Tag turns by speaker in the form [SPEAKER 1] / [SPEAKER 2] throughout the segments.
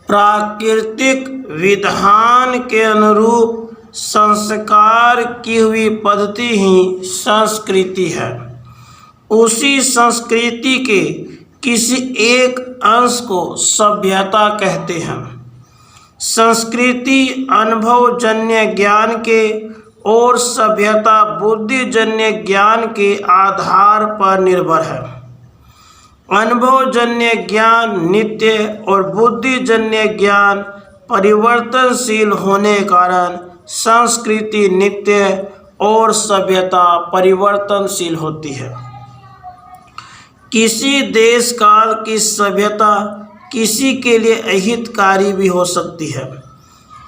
[SPEAKER 1] प्राकृतिक विधान के अनुरूप संस्कार की हुई पद्धति ही संस्कृति है। उसी संस्कृति के किसी एक अंश को सभ्यता कहते हैं। संस्कृति अनुभवजन्य ज्ञान के और सभ्यता बुद्धिजन्य ज्ञान के आधार पर निर्भर है। अनुभवजन्य ज्ञान नित्य और बुद्धिजन्य ज्ञान परिवर्तनशील होने के कारण संस्कृति नित्य और सभ्यता परिवर्तनशील होती है। किसी देश काल की सभ्यता किसी के लिए अहितकारी भी हो सकती है,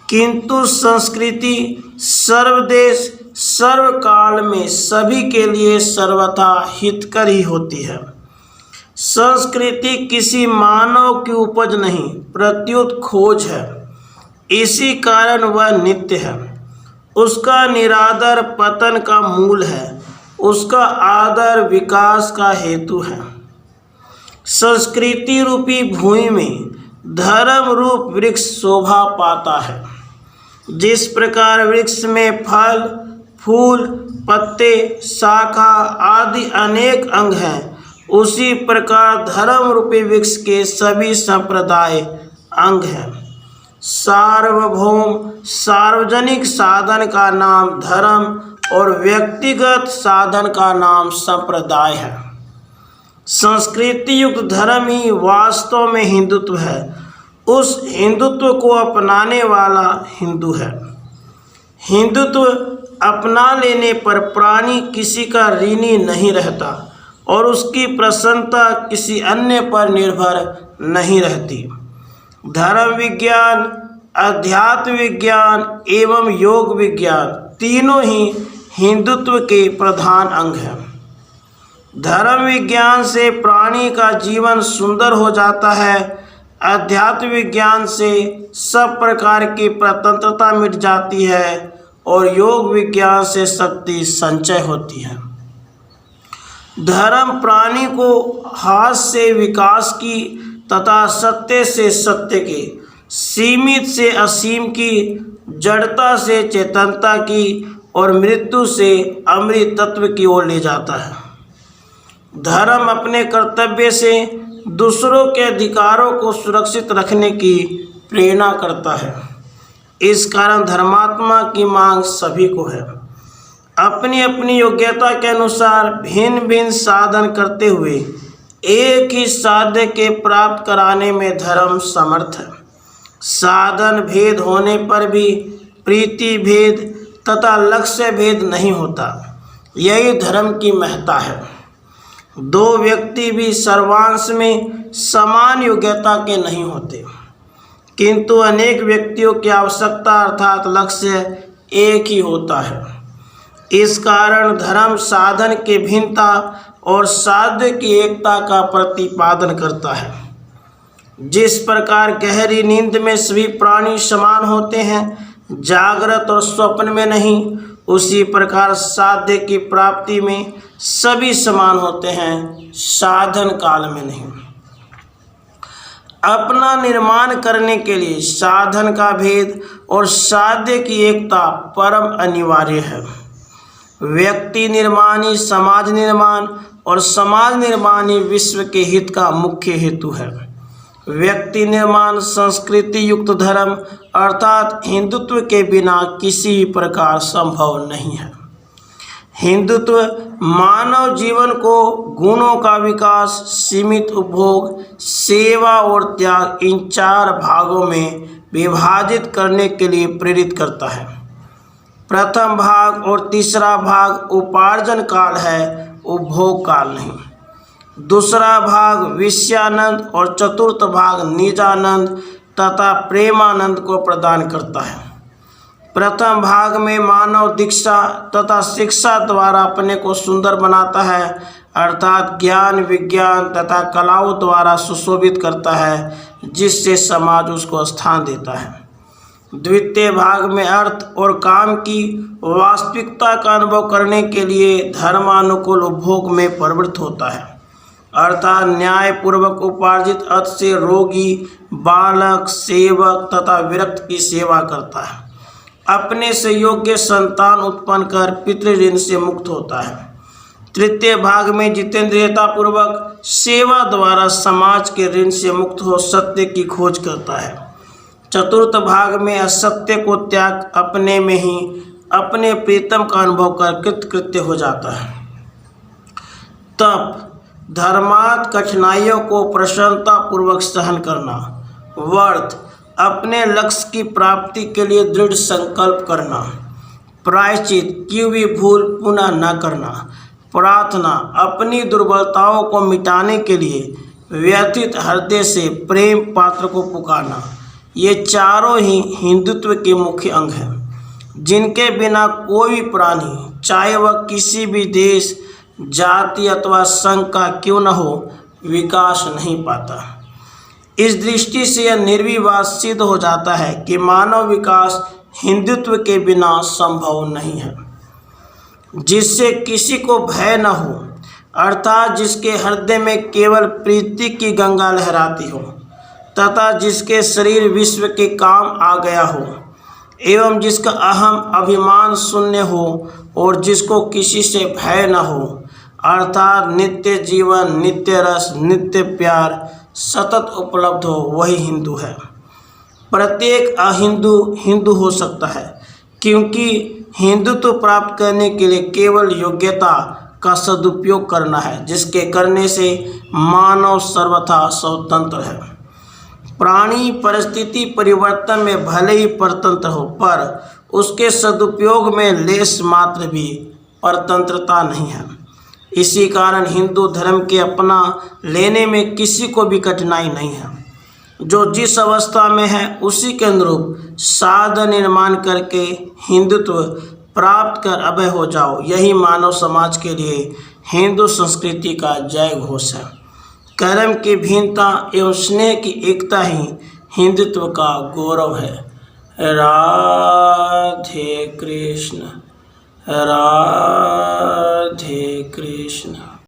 [SPEAKER 1] किंतु संस्कृति सर्वदेश सर्वकाल में सभी के लिए सर्वथा हितकर ही होती है। संस्कृति किसी मानव की उपज नहीं प्रत्युत खोज है, इसी कारण वह नित्य है। उसका निरादर पतन का मूल है, उसका आदर विकास का हेतु है। संस्कृति रूपी भूमि में धर्म रूप वृक्ष शोभा पाता है। जिस प्रकार वृक्ष में फल, फूल, पत्ते, शाखा आदि अनेक अंग हैं, उसी प्रकार धर्म रूपी वृक्ष के सभी संप्रदाय अंग हैं। सार्वभौम सार्वजनिक साधन का नाम धर्म और व्यक्तिगत साधन का नाम संप्रदाय है। संस्कृति युक्त धर्म ही वास्तव में हिंदुत्व है। उस हिंदुत्व को अपनाने वाला हिंदू है। हिंदुत्व अपना लेने पर प्राणी किसी का ऋणी नहीं रहता और उसकी प्रसन्नता किसी अन्य पर निर्भर नहीं रहती। धर्म विज्ञान, अध्यात्म विज्ञान एवं योग विज्ञान तीनों ही हिंदुत्व के प्रधान अंग हैं। धर्म विज्ञान से प्राणी का जीवन सुंदर हो जाता है। अध्यात्म विज्ञान से सब प्रकार की प्रतंत्रता मिट जाती है और योग विज्ञान से शक्ति संचय होती है। धर्म प्राणी को हास से विकास की तथा सत्य से सत्य की, सीमित से असीम की, जड़ता से चेतनता की और मृत्यु से अमृत तत्व की ओर ले जाता है। धर्म अपने कर्तव्य से दूसरों के अधिकारों को सुरक्षित रखने की प्रेरणा करता है। इस कारण धर्मात्मा की मांग सभी को है। अपनी अपनी योग्यता के अनुसार भिन्न भिन्न साधन करते हुए एक ही साध्य के प्राप्त कराने में धर्म समर्थ है। साधन भेद होने पर भी प्रीति भेद तथा लक्ष्य भेद नहीं होता। यही धर्म की महत्ता है। दो व्यक्ति भी सर्वांश में समान योग्यता के नहीं होते, किंतु अनेक व्यक्तियों की आवश्यकता अर्थात लक्ष्य एक ही होता है। इस कारण धर्म साधन की भिन्नता और साध्य की एकता का प्रतिपादन करता है। जिस प्रकार गहरी नींद में सभी प्राणी समान होते हैं, जागृत और स्वप्न में नहीं, उसी प्रकार साध्य की प्राप्ति में सभी समान होते हैं, साधन काल में नहीं। अपना निर्माण करने के लिए साधन का भेद और साध्य की एकता परम अनिवार्य है। व्यक्ति निर्माण ही समाज निर्माण और समाज निर्माण ही विश्व के हित का मुख्य हेतु है। व्यक्ति निर्माण संस्कृति युक्त धर्म अर्थात हिंदुत्व के बिना किसी प्रकार संभव नहीं है। हिंदुत्व मानव जीवन को गुणों का विकास, सीमित उपभोग, सेवा और त्याग इन चार भागों में विभाजित करने के लिए प्रेरित करता है। प्रथम भाग और तीसरा भाग उपार्जन काल है, उपभोग काल नहीं। दूसरा भाग विषयानंद और चतुर्थ भाग निजानंद तथा प्रेमानंद को प्रदान करता है। प्रथम भाग में मानव दीक्षा तथा शिक्षा द्वारा अपने को सुंदर बनाता है, अर्थात ज्ञान विज्ञान तथा कलाओं द्वारा सुशोभित करता है, जिससे समाज उसको स्थान देता है। द्वितीय भाग में अर्थ और काम की वास्तविकता का अनुभव करने के लिए धर्मानुकूल उपभोग में प्रवृत्त होता है। अर्थात न्यायपूर्वक उपार्जित अर्थ से रोगी, बालक, सेवक तथा विरक्त की सेवा करता है। अपने से योग्य संतान उत्पन्न कर पितृऋण से मुक्त होता है। तृतीय भाग में जितेंद्रियता पूर्वक सेवा द्वारा समाज के ऋण से मुक्त हो सत्य की खोज करता है। चतुर्थ भाग में असत्य को त्याग अपने में ही अपने प्रीतम का अनुभव कर कृतकृत्य हो जाता है। तप, धर्मार्थ कठिनाइयों को प्रसन्नता पूर्वक सहन करना। व्रत, अपने लक्ष्य की प्राप्ति के लिए दृढ़ संकल्प करना। प्रायश्चित, की हुई भूल पुनः न करना। प्रार्थना, अपनी दुर्बलताओं को मिटाने के लिए व्यथित हृदय से प्रेम पात्र को पुकारना। ये चारों ही हिंदुत्व के मुख्य अंग हैं, जिनके बिना कोई भी प्राणी, चाहे वह किसी भी देश, जाति अथवा संघ का क्यों न हो, विकास नहीं पाता। इस दृष्टि से यह निर्विवाद सिद्ध हो जाता है कि मानव विकास हिंदुत्व के बिना संभव नहीं है। जिससे किसी को भय न हो, अर्थात जिसके हृदय में केवल प्रीति की गंगा लहराती हो तथा जिसके शरीर विश्व के काम आ गया हो एवं जिसका अहम अभिमान शून्य हो और जिसको किसी से भय न हो, अर्थात नित्य जीवन, नित्य रस, नित्य प्यार सतत उपलब्ध हो, वही हिंदू है। प्रत्येक अहिंदू हिंदू हो सकता है, क्योंकि हिंदुत्व प्राप्त करने के लिए केवल योग्यता का सदुपयोग करना है, जिसके करने से मानव सर्वथा स्वतंत्र है। प्राणी परिस्थिति परिवर्तन में भले ही परतंत्र हो, पर उसके सदुपयोग में लेश मात्र भी परतंत्रता नहीं है। इसी कारण हिंदू धर्म के अपना लेने में किसी को भी कठिनाई नहीं है। जो जिस अवस्था में है उसी के अनुरूप साधन निर्माण करके हिंदुत्व प्राप्त कर अभय हो जाओ, यही मानव समाज के लिए हिंदू संस्कृति का जय घोष है। कर्म की भिन्नता एवं स्नेह की एकता ही हिंदुत्व का गौरव है। राधे कृष्ण, राधे कृष्ण।